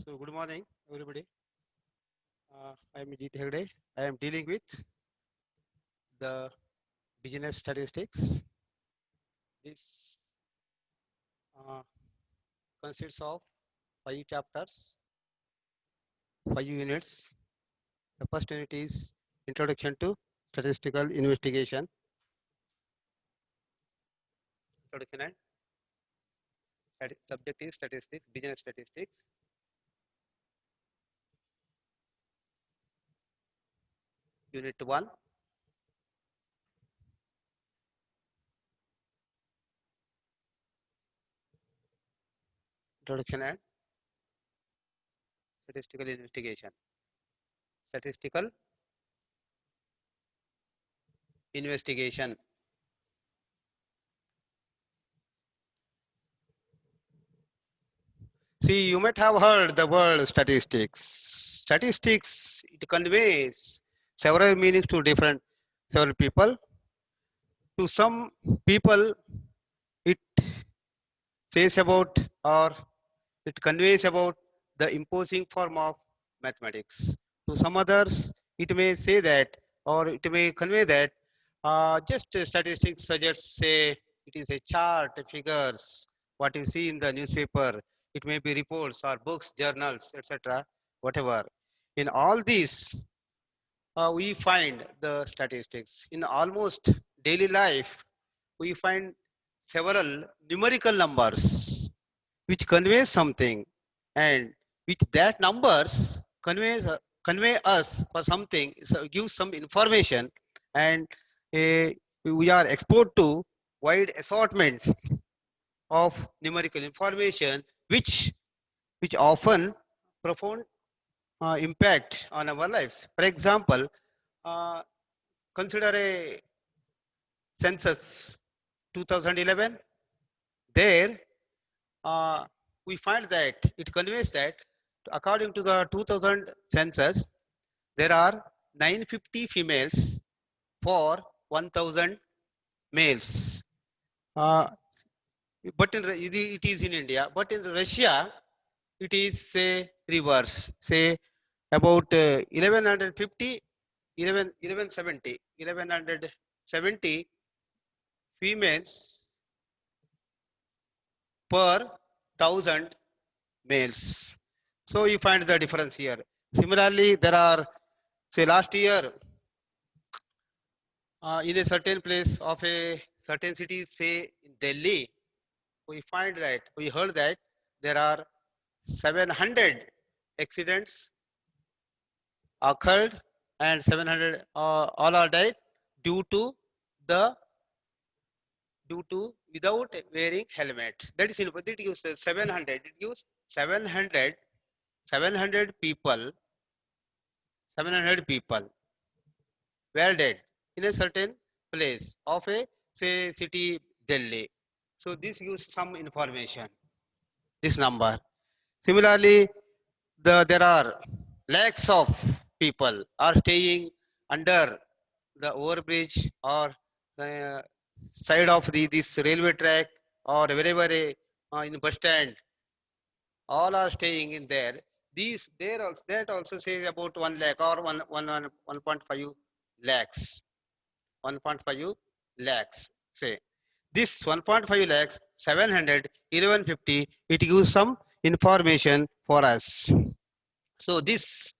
So good morning, everybody. I am Jeet Hegde. I am dealing with the business statistics. This uh, consists of 5 chapters, 5 units. The first unit is Introduction to Statistical Investigation. Introduction and subject is statistics, business statistics. Unit 1. Introduction and Statistical Investigation. Statistical Investigation. See, you might have heard the word statistics. Statistics, it conveys several meanings to several people. To some people, it says about or it conveys about the imposing form of mathematics. To some others, it may say that or it may convey that just statistics suggests say it is a chart, figures, what you see in the newspaper. It may be reports or books, journals, etc. Whatever. In all these, we find the statistics. In almost daily life, we find several numerical numbers which conveys something, and which that numbers convey us for something, so gives some information, and uh, we are exposed to wide assortment of numerical information which often profound impact on our lives. For example, uh, consider a census 2011. There uh, we find that it conveys that according to the 2000 census, there are 950 females for 1000 males. Uh, but it is in India, but in Russia, it is say reverse. Say about 1150, 1170 females per 1000 males. So you find the difference here. Similarly, there are, say last year, in a certain place of a certain city, say in Delhi, we heard that there are 700 accidents occurred, and 700 all are died due to the due to without wearing helmet. That is in it gives 700. It gives 700 700 people 700 people were dead in a certain place of a say city Delhi. So this gives some information. This number. Similarly, there are lakhs of people are staying under the overbridge or the side of this railway track or wherever in bus stand. All are staying in there. These there also that also says about 1 lakh or 1.5 lakhs. 1.5 lakhs. Say this 1.5 lakhs 700 1150. It gives some information for us. So these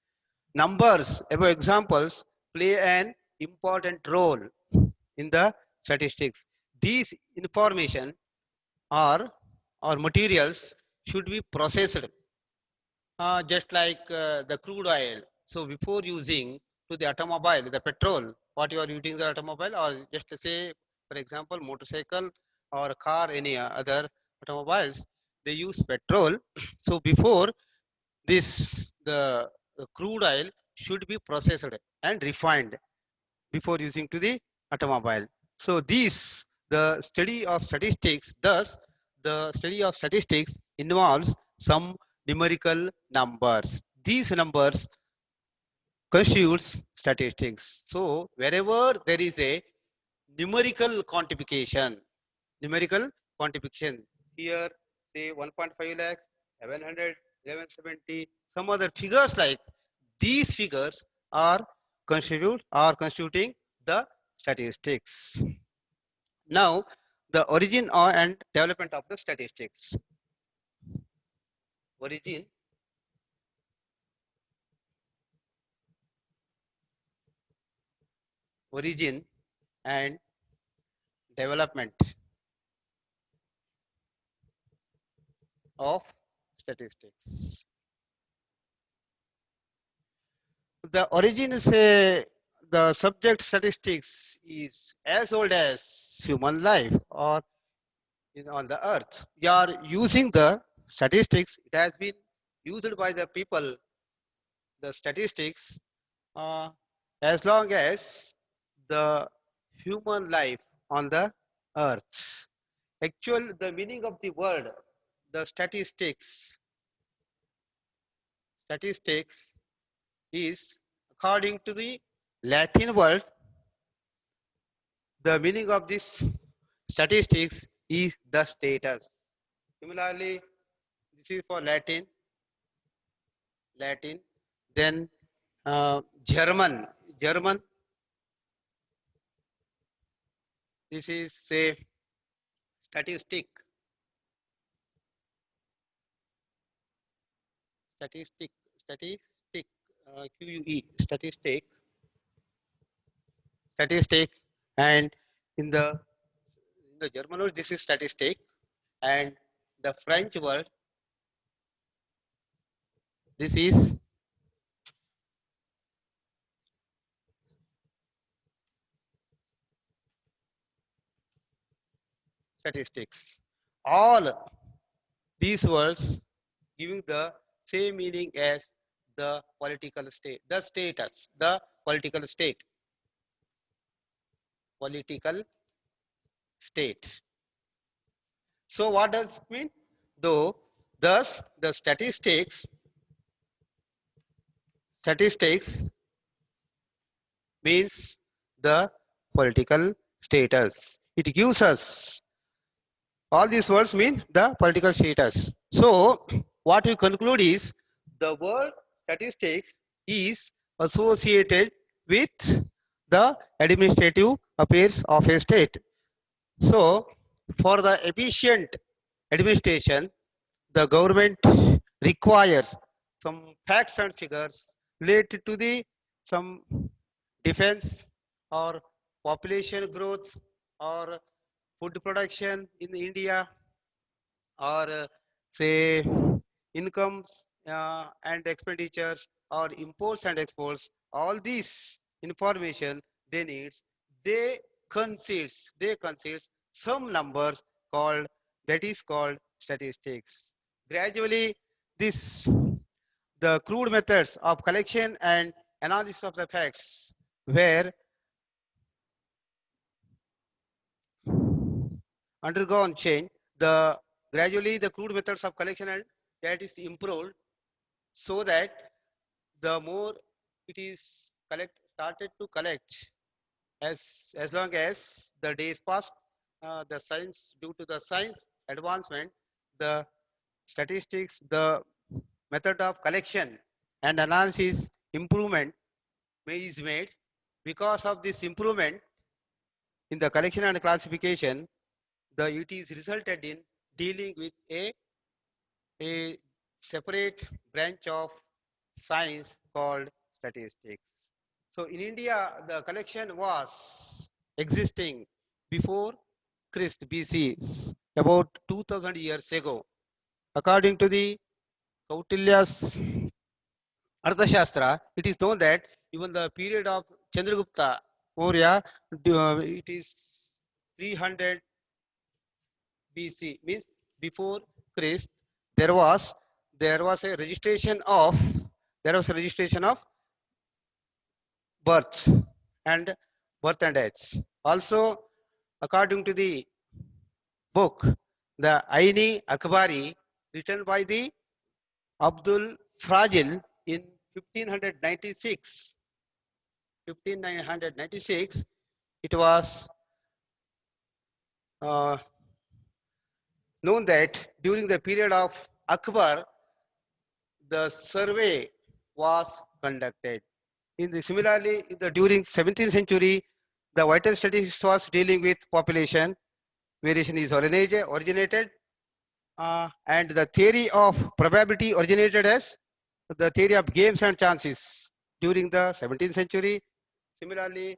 numbers, above examples, play an important role in the statistics. These information or materials should be processed just like the crude oil. So before using to the automobile, the petrol, what you are using the automobile, or just to say, for example, motorcycle or car, any other automobiles, they use petrol. So before this, the crude oil should be processed and refined before using to the automobile. So these, the study of statistics, thus the study of statistics involves some numerical numbers. These numbers constitutes statistics. So wherever there is a numerical quantification, numerical quantification, here say 1.5 lakhs, 700, 1170, some other figures like these figures are constituting the statistics. Now, the origin and development of the statistics. Origin origin and development of statistics. The origin is the subject statistics is as old as human life or on the earth. We are using the statistics. It has been used by the people, the statistics, uh, as long as the human life on the earth. Actual, the meaning of the word, the statistics is according to the Latin word, the meaning of this statistics is the status. Similarly, this is for Latin. Then German. This is say statistic, statistic, statistic, QUE, statistic, and in the German word this is statistic, and the French word this is statistics. All these words giving the same meaning as the political state, the status, the political state, political state. So what does it mean? Though, thus the statistics means the political status. It gives us all these words mean the political status. So what we conclude is the word statistics is associated with the administrative affairs of a state. So for the efficient administration, the government requires some facts and figures related to the some defense or population growth or food production in India or say incomes and expenditures or imports and exports, all these information they need, they concedes some numbers called, that is called statistics. Gradually this the crude methods of collection and analysis of the facts were undergone change. The gradually the crude methods of collection and that is improved, so that the more it is started to collect as long as the days passed, the science due to the science advancement, the statistics, the method of collection and analysis improvement is made. Because of this improvement in the collection and classification, the it is resulted in dealing with a separate branch of science called statistics. So in India, the collection was existing before Christ BC, about 2000 years ago. According to the Kautilya's Arthashastra, it is known that even the period of Chandragupta Maurya, it is 300 BC, means before Christ, there was there was a registration of there was a registration of birth and birth and age. Also, according to the book, the Aini Akbari, written by the Abdul Fazil in 1596, 1596, it was uh, known that during the period of Akbar, the survey was conducted. Similarly, during 17th century, the vital statistics was dealing with population variation is originated, and the theory of probability originated as the theory of games and chances during the 17th century. Similarly,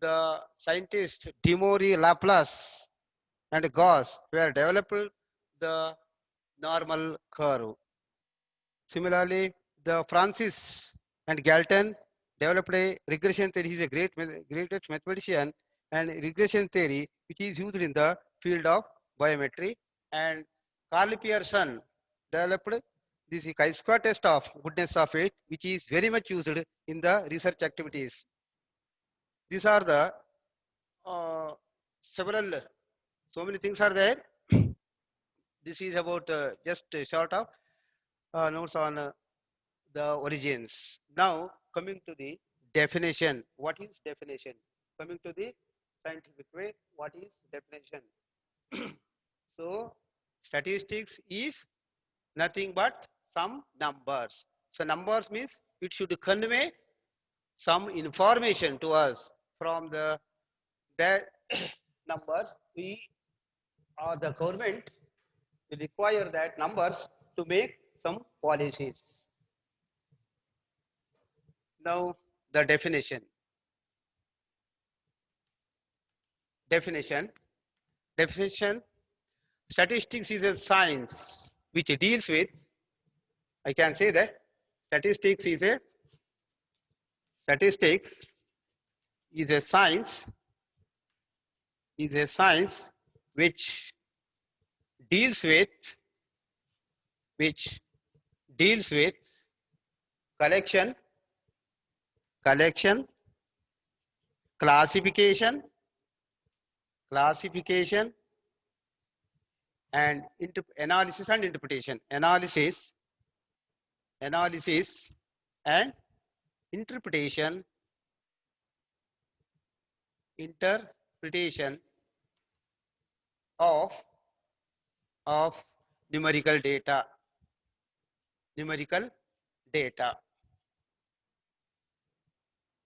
the scientists De Moivre, Laplace, and Gauss were developed the normal curve. Similarly, the Francis and Galton developed a regression theory. He is a greatest mathematician, and regression theory which is used in the field of biometry. And Carl Pearson developed this chi-square test of goodness of it, which is very much used in the research activities. These are the several, so many things are there. This is about just a sort of notes on the origins. Now coming to the definition. What is definition? Coming to the scientific way, what is definition? So statistics is nothing but some numbers. So numbers means it should convey some information to us from the that numbers. We or the government will require that numbers to make some policies. Now the definition. Definition. Definition. Statistics is a science which deals with, I can say that statistics is a statistics is a science is a science which deals with which deals with collection, collection, classification, classification, and analysis and interpretation. Analysis, analysis, and interpretation, interpretation of of numerical data, numerical data.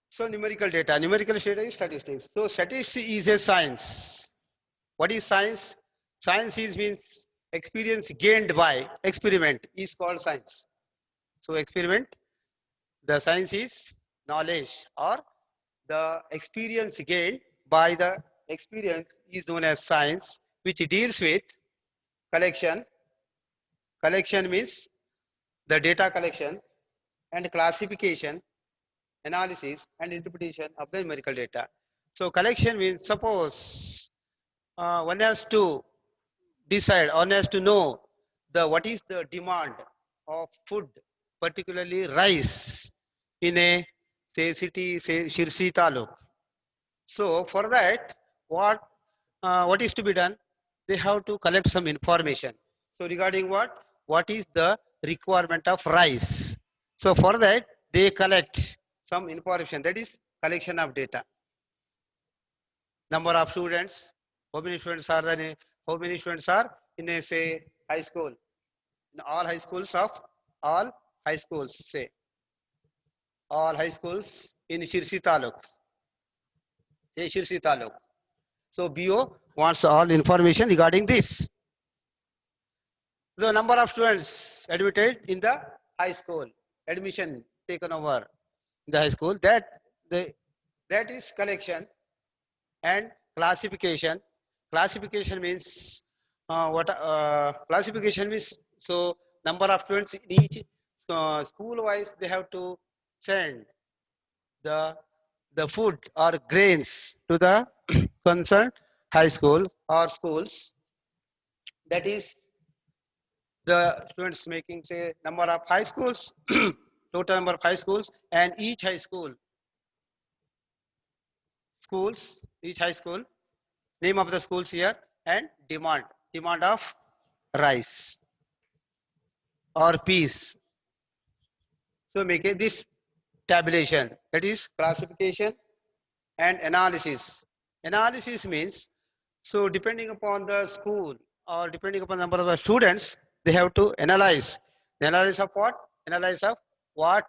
So numerical data is statistics. So statistics is a science. What is science? Science is means experience gained by experiment is called science. So experiment, the science is knowledge, or the experience gained by the experience is known as science, which deals with collection. Collection means the data collection, and classification, analysis, and interpretation of the numerical data. So collection means, suppose one has to decide, one has to know the what is the demand of food, particularly rice, in a say city, say Shirsi Taluk. So for that, what is to be done? They have to collect some information. So regarding what is the requirement of rice? So for that, they collect some information. That is collection of data. Number of students. How many students are there? How many students are in a say high school? In all high schools of all high schools, say all high schools in Shirsi Taluk. Say Shirsi Taluk. So BO wants all information regarding this. The number of students admitted in the high school, admission taken over in the high school, that is collection. And classification. Classification means classification means, so number of students in each school wise, they have to send the food or grains to the concerned high school or schools. That is the students making, say, number of high schools, total number of high schools, and each high school, each high school, name of the schools here, and demand of rice or peas. So make this tabulation, that is classification and analysis. Analysis means, so depending upon the school or depending upon the number of the students, they have to analyze. The analysis of what? analyze of what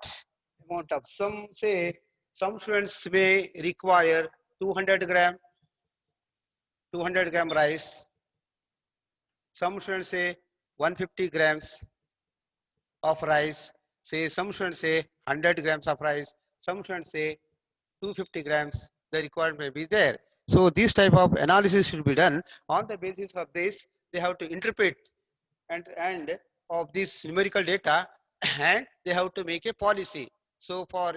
amount of, some say some students may require 200 gram 200 gram rice, some students say 150 grams of rice, say some students say 100 grams of rice, some students say 250 grams, the requirement may be there. So this type of analysis should be done. On the basis of this, they have to interpret and of this numerical data and they have to make a policy. So for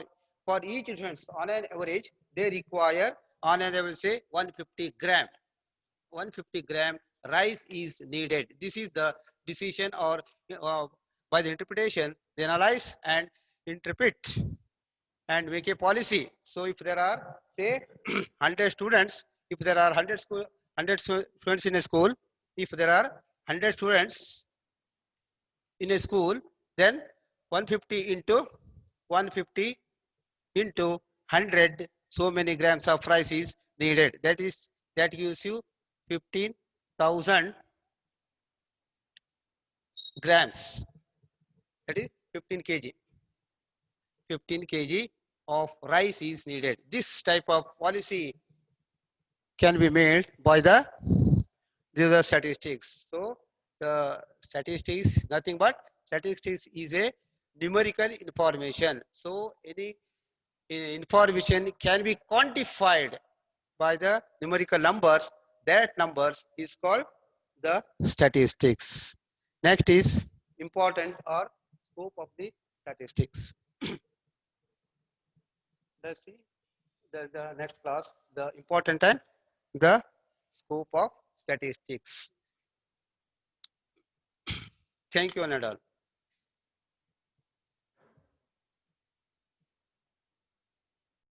each students on an average, they require on an average say 150 gram. 150 gram rice is needed. This is the decision or uh, by the interpretation, they analyze and interpret and make a policy. So if there are say 100 students, if there are 100 students in a school, if there are 100 students in a school, then 150 into 150 into 100, so many grams of rice is needed. That gives you 15,000 grams. That is 15 kg. 15 kg of rice is needed. This type of policy can be made by these are statistics. So the statistics nothing but statistics is a numerical information. So any information can be quantified by the numerical numbers. That numbers is called the statistics. Next is important or scope of the statistics. Let's see the next class, the important and the scope of statistics. Thank you, Anadal.